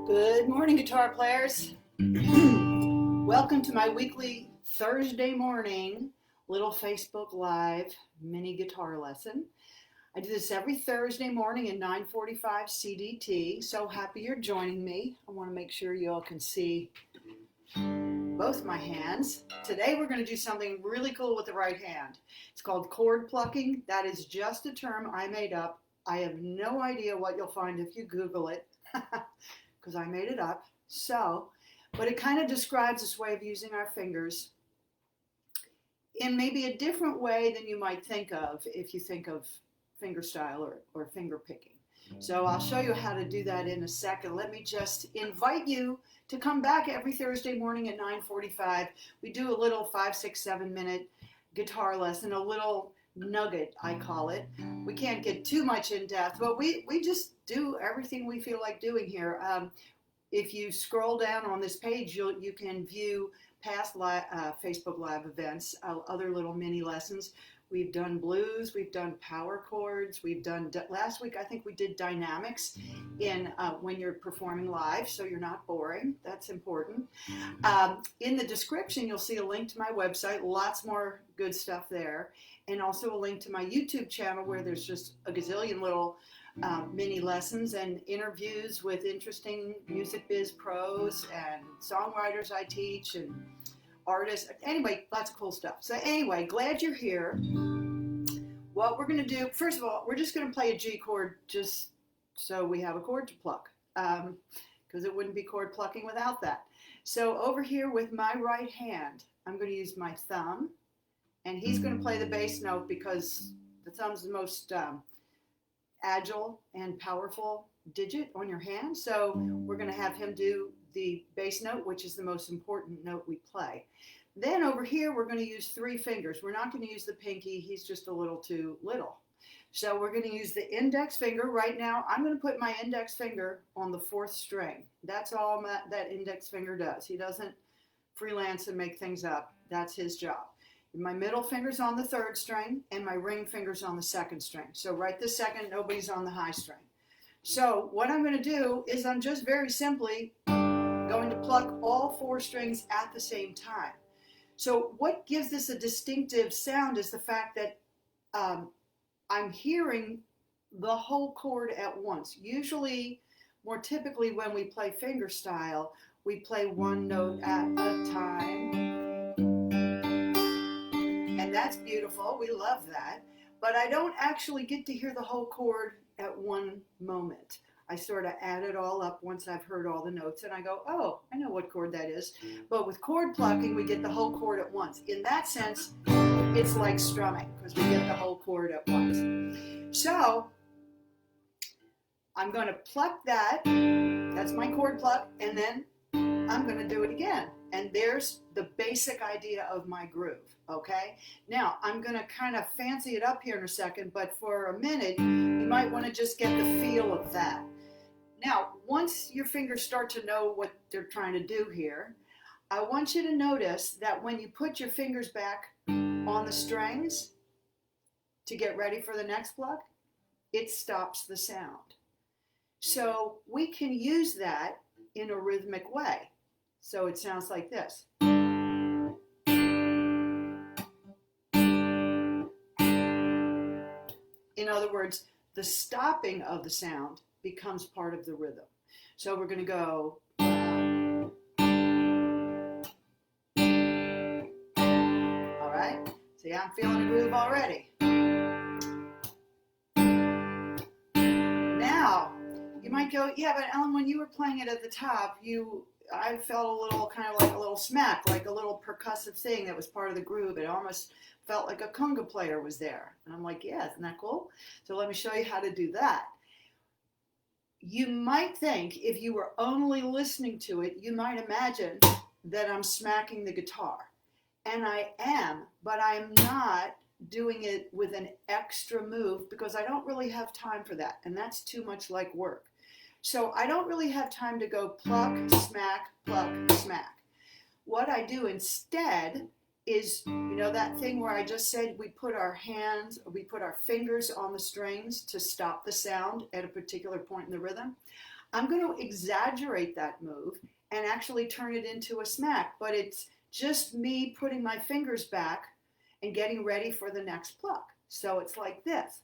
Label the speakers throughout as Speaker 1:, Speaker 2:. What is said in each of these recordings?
Speaker 1: Good morning, guitar players. Welcome to my weekly Thursday morning little Facebook Live mini guitar lesson. I do this every Thursday morning at 9:45 CDT. So happy you're joining me. I want to make sure you all can see both my hands. Today we're going to do something really cool with the right hand. It's called chord plucking. That is just a term I made up. I have no idea what you'll find if you Google it. Because I made it up. But it kind of describes this way of using our fingers in maybe a different way than you might think of if you think of fingerstyle or finger picking. So I'll show you how to do that in a second. Let me just invite you to come back every Thursday morning at 9:45. We do a little 5, 6, 7 minute guitar lesson, a little nugget, I call it. We can't get too much in depth, but we just do everything we feel like doing here. If you scroll down on this page, you can view past Facebook Live events, other little mini lessons. We've done blues, we've done power chords, we've done, last week I think we did dynamics in when you're performing live, so you're not boring. That's important. In the description, you'll see a link to my website, lots more good stuff there, and also a link to my YouTube channel where there's just a gazillion little mini lessons and interviews with interesting music biz pros and songwriters I teach and artists. Anyway, lots of cool stuff. So anyway, glad you're here. What we're going to do, first of all, we're just going to play a G chord just so we have a chord to pluck, because it wouldn't be chord plucking without that. So over here with my right hand, I'm going to use my thumb, and he's going to play the bass note because the thumb's the most agile and powerful digit on your hand. So we're going to have him do the bass note, which is the most important note we play. Then over here, we're going to use 3 fingers. We're not going to use the pinky. He's just a little too little. So we're going to use the index finger. Right now, I'm going to put my index finger on the 4th string. That's all that index finger does. He doesn't freelance and make things up. That's his job. My middle finger's on the 3rd string, and my ring finger's on the 2nd string. So right this second, nobody's on the high string. So what I'm going to do is I'm just very simply going to pluck all 4 strings at the same time. So what gives this a distinctive sound is the fact that I'm hearing the whole chord at once. Usually, more typically when we play fingerstyle, we play one note at a time. And that's beautiful. We love that. But I don't actually get to hear the whole chord at one moment. I sort of add it all up once I've heard all the notes, and I go, oh, I know what chord that is. But with chord plucking, we get the whole chord at once. In that sense, it's like strumming, because we get the whole chord at once. So I'm going to pluck that. That's my chord pluck, and then I'm going to do it again. And there's the basic idea of my groove, okay? Now, I'm going to kind of fancy it up here in a second, but for a minute, you might want to just get the feel of that. Now, once your fingers start to know what they're trying to do here, I want you to notice that when you put your fingers back on the strings to get ready for the next pluck, it stops the sound. So we can use that in a rhythmic way. So it sounds like this. In other words, the stopping of the sound becomes part of the rhythm. So we're going to go. All right. See, I'm feeling a groove already. Now, you might go, yeah, but Ellen, when you were playing it at the top, I felt a little, kind of like a little smack, like a little percussive thing that was part of the groove. It almost felt like a conga player was there. And I'm like, yeah, isn't that cool? So let me show you how to do that. You might think, if you were only listening to it, you might imagine that I'm smacking the guitar. And I am, but I'm not doing it with an extra move because I don't really have time for that. And that's too much like work. So I don't really have time to go pluck, smack, pluck, smack. What I do instead is, you know, that thing where I just said we put our fingers on the strings to stop the sound at a particular point in the rhythm. I'm going to exaggerate that move and actually turn it into a smack, but it's just me putting my fingers back and getting ready for the next pluck. So it's like this.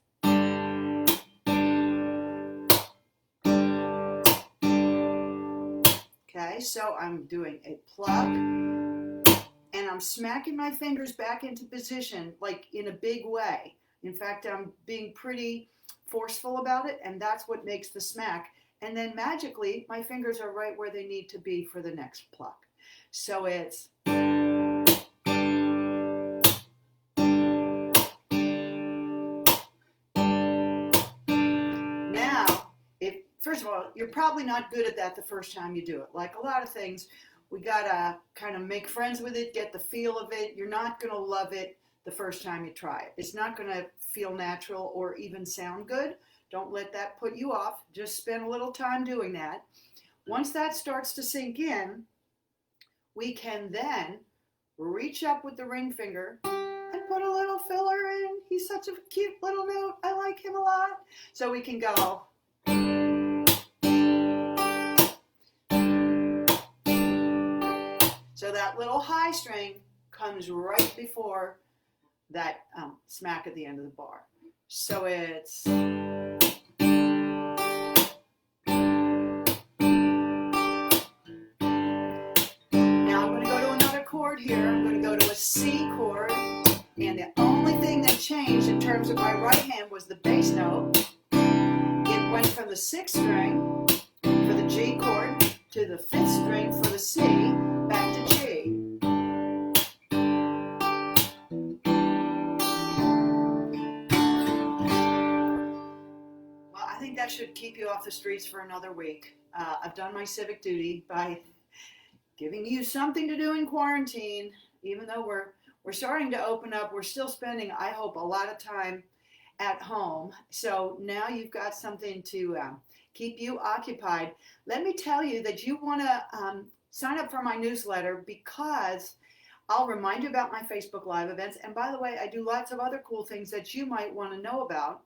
Speaker 1: Okay, so I'm doing a pluck and I'm smacking my fingers back into position like in a big way. In fact, I'm being pretty forceful about it, and that's what makes the smack. And then magically, my fingers are right where they need to be for the next pluck. So it's now, first of all, you're probably not good at that the first time you do it. Like a lot of things, we gotta kind of make friends with it, get the feel of it. You're not gonna love it the first time you try it. It's not gonna feel natural or even sound good. Don't let that put you off. Just spend a little time doing that. Once that starts to sink in, we can then reach up with the ring finger and put a little filler in. He's such a cute little note. I like him a lot. So we can go. So that little high string comes right before that smack at the end of the bar. So it's... Here, I'm going to go to a C chord, and the only thing that changed in terms of my right hand was the bass note. It went from the 6th string for the G chord to the 5th string for the C, back to G. Well, I think that should keep you off the streets for another week. I've done my civic duty by giving you something to do in quarantine. Even though we're starting to open up, we're still spending, I hope, a lot of time at home. So now you've got something to keep you occupied. Let me tell you that you want to sign up for my newsletter, because I'll remind you about my Facebook Live events. And by the way, I do lots of other cool things that you might want to know about.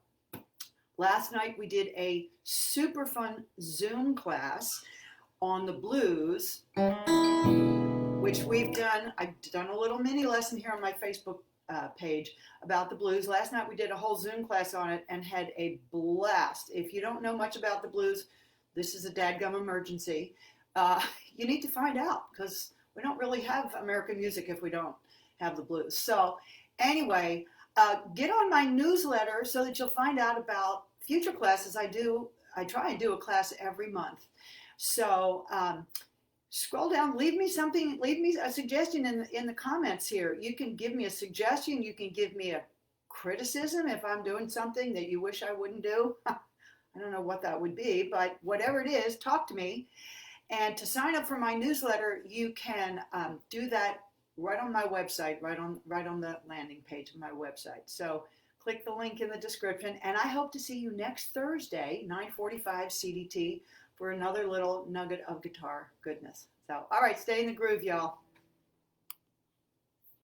Speaker 1: Last night we did a super fun Zoom class on the blues, which we've done. I've done a little mini lesson here on my Facebook page about the blues. Last night we did a whole Zoom class on it and had a blast. If you don't know much about the blues, this is a dadgum emergency. You need to find out, because we don't really have American music if we don't have the blues. So anyway, get on my newsletter so that you'll find out about future classes I do. I try and do a class every month. So scroll down, leave me a suggestion in the comments here. You can give me a suggestion. You can give me a criticism if I'm doing something that you wish I wouldn't do. I don't know what that would be, but whatever it is, talk to me. And to sign up for my newsletter, you can do that right on my website, right on the landing page of my website. So click the link in the description, and I hope to see you next Thursday, 9:45 CDT, for another little nugget of guitar goodness. So, all right, stay in the groove, y'all.